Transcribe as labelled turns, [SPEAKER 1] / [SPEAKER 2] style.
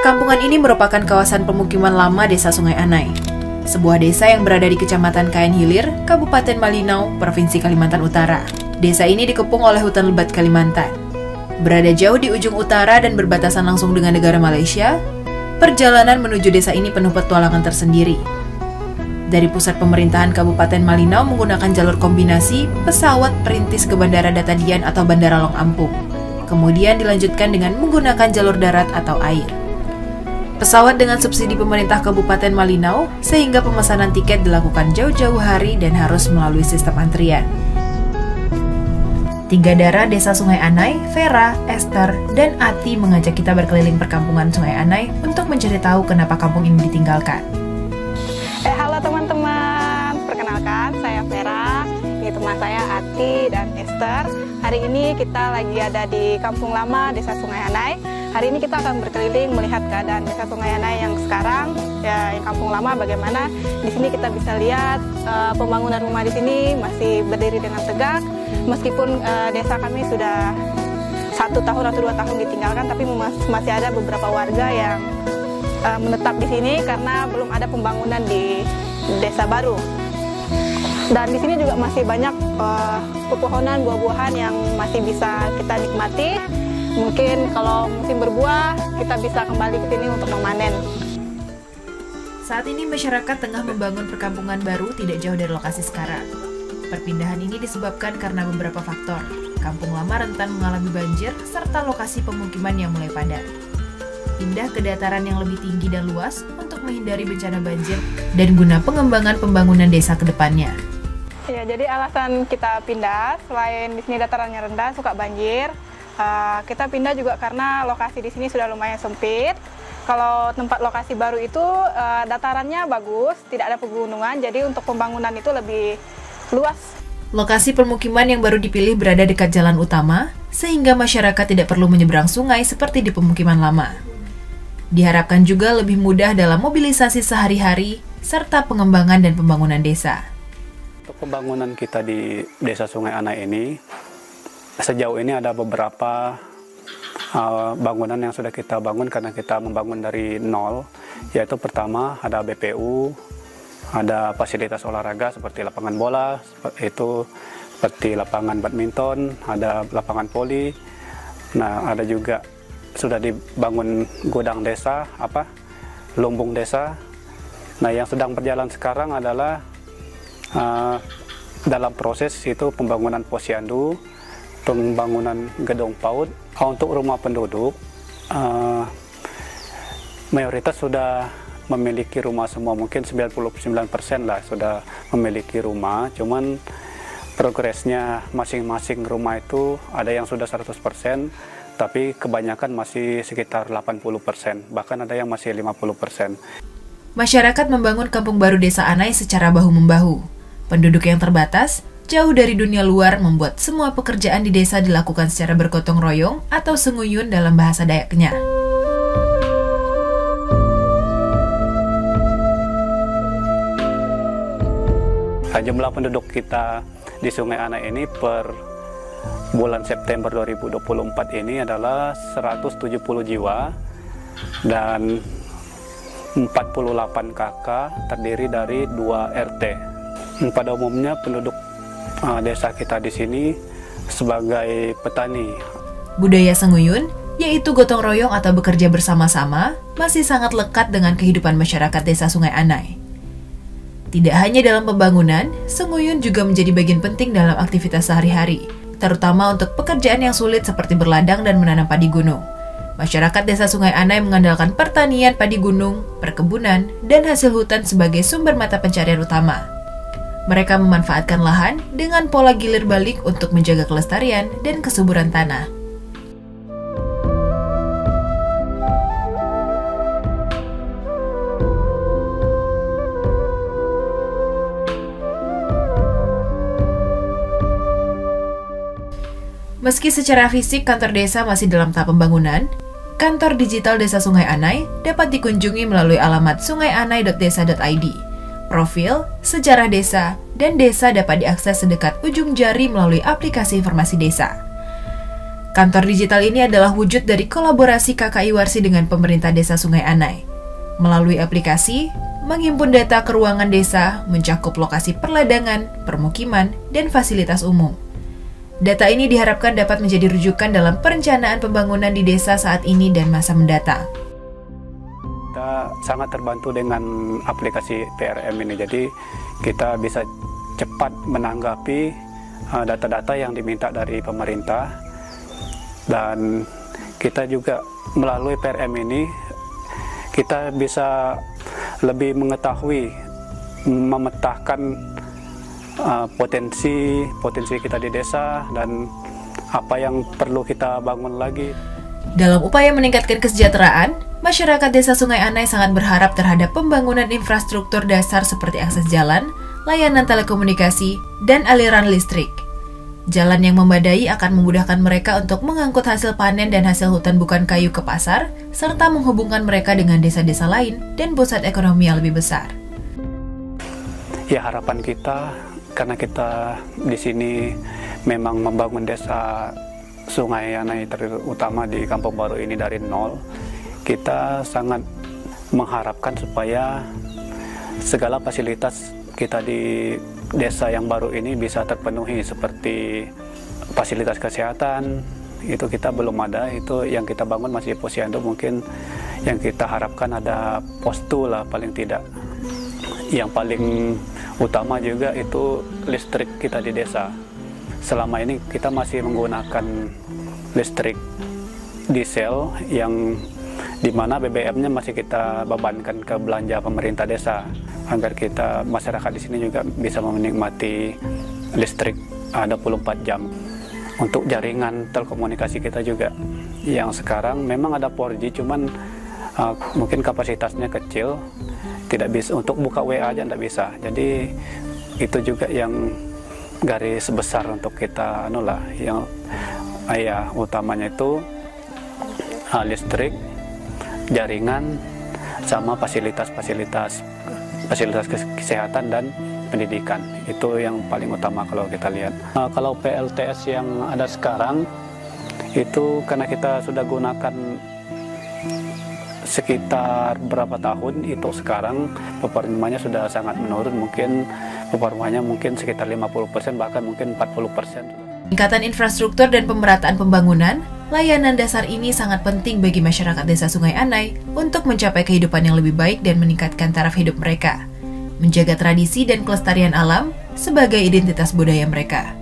[SPEAKER 1] Perkampungan ini merupakan kawasan pemukiman lama Desa Sungai Anai, sebuah desa yang berada di Kecamatan Kayan Hilir, Kabupaten Malinau, Provinsi Kalimantan Utara. Desa ini dikepung oleh hutan lebat Kalimantan. Berada jauh di ujung utara dan berbatasan langsung dengan negara Malaysia, perjalanan menuju desa ini penuh petualangan tersendiri. Dari pusat pemerintahan Kabupaten Malinau menggunakan jalur kombinasi pesawat perintis ke Bandara Datadian atau Bandara Long Ampung. Kemudian dilanjutkan dengan menggunakan jalur darat atau air. Pesawat dengan subsidi pemerintah Kabupaten Malinau, sehingga pemesanan tiket dilakukan jauh-jauh hari dan harus melalui sistem antrian. 3 Dara Desa Sungai Anai, Vera, Esther, dan Ati mengajak kita berkeliling perkampungan Sungai Anai untuk mencari tahu kenapa kampung ini ditinggalkan.
[SPEAKER 2] Halo teman-teman, perkenalkan saya Vera, ini teman saya Ati dan Esther. Hari ini kita lagi ada di Kampung Lama Desa Sungai Anai. Hari ini kita akan berkeliling melihat keadaan Desa Sungai Anai yang sekarang, ya yang Kampung Lama bagaimana. Di sini kita bisa lihat pembangunan rumah di sini masih berdiri dengan tegak. Meskipun desa kami sudah 1 tahun atau 2 tahun ditinggalkan, tapi masih ada beberapa warga yang menetap di sini karena belum ada pembangunan di desa baru. Dan di sini juga masih banyak pepohonan buah-buahan yang masih bisa kita nikmati. Mungkin kalau musim berbuah, kita bisa kembali ke sini untuk memanen.
[SPEAKER 1] Saat ini masyarakat tengah membangun perkampungan baru tidak jauh dari lokasi sekarang. Perpindahan ini disebabkan karena beberapa faktor. Kampung lama rentan mengalami banjir, serta lokasi pemukiman yang mulai padat. Pindah ke dataran yang lebih tinggi dan luas untuk menghindari bencana banjir dan guna pengembangan pembangunan desa ke depannya.
[SPEAKER 2] Ya, jadi alasan kita pindah, selain di sini datarannya rendah, suka banjir, kita pindah juga karena lokasi di sini sudah lumayan sempit. Kalau tempat lokasi baru itu datarannya bagus, tidak ada pegunungan, jadi untuk pembangunan itu lebih luas.
[SPEAKER 1] Lokasi permukiman yang baru dipilih berada dekat jalan utama, sehingga masyarakat tidak perlu menyeberang sungai seperti di pemukiman lama. Diharapkan juga lebih mudah dalam mobilisasi sehari-hari, serta pengembangan dan pembangunan desa.
[SPEAKER 3] Untuk pembangunan kita di Desa Sungai Anai ini, sejauh ini ada beberapa bangunan yang sudah kita bangun karena kita membangun dari nol, yaitu pertama ada BPU, ada fasilitas olahraga seperti lapangan bola, seperti lapangan badminton, ada lapangan voli. Nah, ada juga sudah dibangun gudang desa, lumbung desa. Nah, yang sedang berjalan sekarang adalah dalam proses itu pembangunan posyandu, pembangunan gedung PAUD. Untuk rumah penduduk, mayoritas sudah memiliki rumah semua, mungkin 99% lah sudah memiliki rumah. Cuman progresnya masing-masing rumah itu ada yang sudah 100%, tapi kebanyakan masih sekitar 80%, bahkan ada yang masih 50%.
[SPEAKER 1] Masyarakat membangun kampung baru Desa Anai secara bahu-membahu. Penduduk yang terbatas, jauh dari dunia luar membuat semua pekerjaan di desa dilakukan secara bergotong royong atau senguyun dalam bahasa Dayaknya.
[SPEAKER 3] Jumlah penduduk kita di Sungai Anai ini per bulan September 2024 ini adalah 170 jiwa dan 48 KK terdiri dari 2 RT. Pada umumnya penduduk desa kita di sini sebagai petani.
[SPEAKER 1] Budaya senguyun, yaitu gotong royong atau bekerja bersama-sama, masih sangat lekat dengan kehidupan masyarakat Desa Sungai Anai. Tidak hanya dalam pembangunan, senguyun juga menjadi bagian penting dalam aktivitas sehari-hari, terutama untuk pekerjaan yang sulit seperti berladang dan menanam padi gunung. Masyarakat Desa Sungai Anai mengandalkan pertanian padi gunung, perkebunan, dan hasil hutan sebagai sumber mata pencarian utama. Mereka memanfaatkan lahan dengan pola gilir balik untuk menjaga kelestarian dan kesuburan tanah. Meski secara fisik kantor desa masih dalam tahap pembangunan, kantor digital Desa Sungai Anai dapat dikunjungi melalui alamat sungaianai.desa.id. Profil, sejarah desa, dan desa dapat diakses sedekat ujung jari melalui aplikasi informasi desa. Kantor digital ini adalah wujud dari kolaborasi KKI Warsi dengan pemerintah Desa Sungai Anai. Melalui aplikasi, menghimpun data keuangan desa mencakup lokasi perladangan, permukiman, dan fasilitas umum. Data ini diharapkan dapat menjadi rujukan dalam perencanaan pembangunan di desa saat ini dan masa mendatang.
[SPEAKER 3] Kita sangat terbantu dengan aplikasi PRM ini, jadi kita bisa cepat menanggapi data-data yang diminta dari pemerintah, dan kita juga melalui PRM ini kita bisa lebih mengetahui, memetakan potensi kita di desa dan apa yang perlu kita bangun lagi.
[SPEAKER 1] Dalam upaya meningkatkan kesejahteraan, masyarakat Desa Sungai Anai sangat berharap terhadap pembangunan infrastruktur dasar seperti akses jalan, layanan telekomunikasi, dan aliran listrik. Jalan yang memadai akan memudahkan mereka untuk mengangkut hasil panen dan hasil hutan bukan kayu ke pasar, serta menghubungkan mereka dengan desa-desa lain dan pusat ekonomi yang lebih besar.
[SPEAKER 3] Ya, harapan kita, karena kita di sini memang membangun desa Sungai Anai, terutama di Kampung Baru ini dari nol, kita sangat mengharapkan supaya segala fasilitas kita di desa yang baru ini bisa terpenuhi, seperti fasilitas kesehatan itu kita belum ada, itu yang kita bangun masih posyandu. Mungkin yang kita harapkan ada postu lah paling tidak. Yang paling utama juga itu listrik kita di desa. Selama ini kita masih menggunakan listrik diesel yang dimana BBM-nya masih kita bebankan ke belanja pemerintah desa, agar kita masyarakat di sini juga bisa menikmati listrik 24 jam. Untuk jaringan telekomunikasi kita juga yang sekarang memang ada 4G, cuman mungkin kapasitasnya kecil, tidak bisa untuk buka WA aja tidak bisa. Jadi itu juga yang garis besar untuk kita yang utamanya itu listrik, jaringan, sama fasilitas kesehatan dan pendidikan. Itu yang paling utama kalau kita lihat. Kalau PLTS yang ada sekarang itu karena kita sudah gunakan sekitar berapa tahun, itu sekarang performanya sudah sangat menurun. Mungkin performanya sekitar 50%, bahkan mungkin 40%.
[SPEAKER 1] Peningkatan infrastruktur dan pemerataan pembangunan, layanan dasar ini sangat penting bagi masyarakat Desa Sungai Anai untuk mencapai kehidupan yang lebih baik dan meningkatkan taraf hidup mereka, menjaga tradisi dan kelestarian alam sebagai identitas budaya mereka.